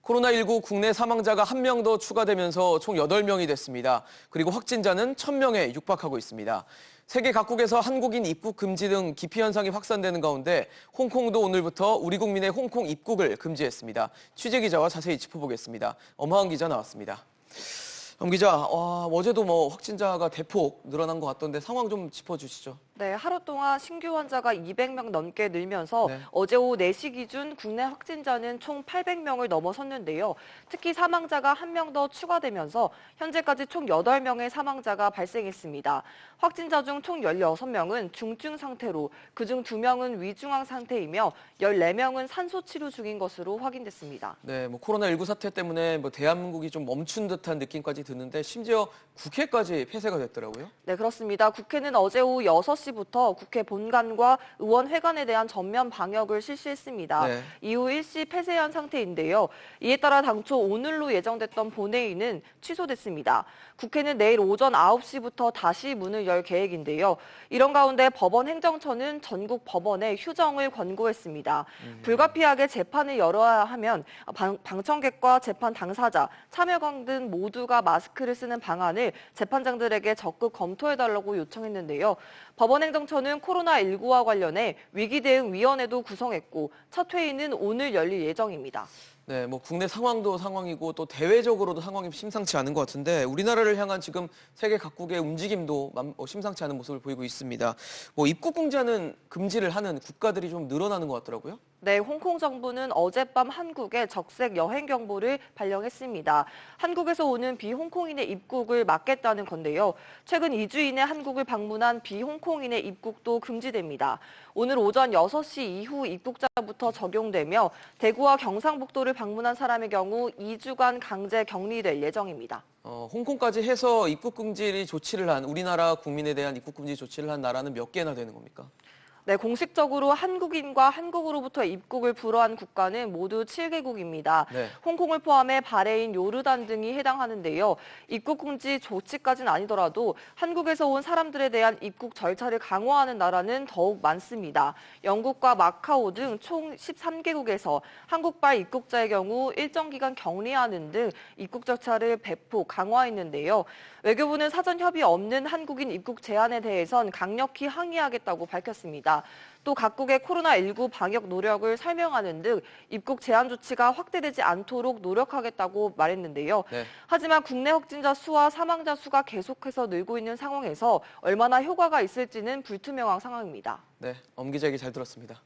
코로나19 국내 사망자가 1명 더 추가되면서 총 8명이 됐습니다. 그리고 확진자는 1,000명에 육박하고 있습니다. 세계 각국에서 한국인 입국 금지 등 기피 현상이 확산되는 가운데 홍콩도 오늘부터 우리 국민의 홍콩 입국을 금지했습니다. 취재 기자와 자세히 짚어보겠습니다. 엄하은 기자 나왔습니다. 엄 기자, 어제도 확진자가 대폭 늘어난 것 같던데 상황 좀 짚어주시죠. 네, 하루 동안 신규 환자가 200명 넘게 늘면서 어제 오후 4시 기준 국내 확진자는 총 800명을 넘어섰는데요. 특히 사망자가 1명 더 추가되면서 현재까지 총 8명의 사망자가 발생했습니다. 확진자 중 총 16명은 중증 상태로 그중 2명은 위중한 상태이며 14명은 산소 치료 중인 것으로 확인됐습니다. 네, 코로나19 사태 때문에 대한민국이 좀 멈춘 듯한 느낌까지 드는데 심지어 국회까지 폐쇄가 됐더라고요. 네, 그렇습니다. 국회는 어제 오후 6시부터 국회 본관과 의원회관에 대한 전면 방역을 실시했습니다. 네. 이후 일시 폐쇄한 상태인데요. 이에 따라 당초 오늘로 예정됐던 본회의는 취소됐습니다. 국회는 내일 오전 9시부터 다시 문을 열 계획인데요. 이런 가운데 법원행정처는 전국 법원에 휴정을 권고했습니다. 불가피하게 재판을 열어야 하면 방청객과 재판 당사자, 참여관 등 모두가 마스크를 쓰는 방안을 재판장들에게 적극 검토해달라고 요청했는데요. 법원행정처는 코로나19와 관련해 위기대응위원회도 구성했고 첫 회의는 오늘 열릴 예정입니다. 네, 국내 상황도 상황이고 또 대외적으로도 상황이 심상치 않은 것 같은데 우리나라를 향한 지금 세계 각국의 움직임도 심상치 않은 모습을 보이고 있습니다. 입국 금지를 하는 국가들이 좀 늘어나는 것 같더라고요. 네, 홍콩 정부는 어젯밤 한국에 적색 여행 경보를 발령했습니다. 한국에서 오는 비홍콩인의 입국을 막겠다는 건데요. 최근 2주 이내 한국을 방문한 비홍콩인의 입국도 금지됩니다. 오늘 오전 6시 이후 입국자부터 적용되며 대구와 경상북도를 방문한 사람의 경우 2주간 강제 격리될 예정입니다. 홍콩까지 해서 입국 금지 조치를 한 우리나라 국민에 대한 입국 금지 조치를 한 나라는 몇 개나 되는 겁니까? 네, 공식적으로 한국인과 한국으로부터 입국을 불허한 국가는 모두 7개국입니다. 네. 홍콩을 포함해 바레인, 요르단 등이 해당하는데요. 입국 금지 조치까지는 아니더라도 한국에서 온 사람들에 대한 입국 절차를 강화하는 나라는 더욱 많습니다. 영국과 마카오 등 총 13개국에서 한국발 입국자의 경우 일정 기간 격리하는 등 입국 절차를 배폭 강화했는데요. 외교부는 사전 협의 없는 한국인 입국 제한에 대해선 강력히 항의하겠다고 밝혔습니다. 또 각국의 코로나19 방역 노력을 설명하는 등 입국 제한 조치가 확대되지 않도록 노력하겠다고 말했는데요. 네. 하지만 국내 확진자 수와 사망자 수가 계속해서 늘고 있는 상황에서 얼마나 효과가 있을지는 불투명한 상황입니다. 네, 엄 기자 얘기 잘 들었습니다.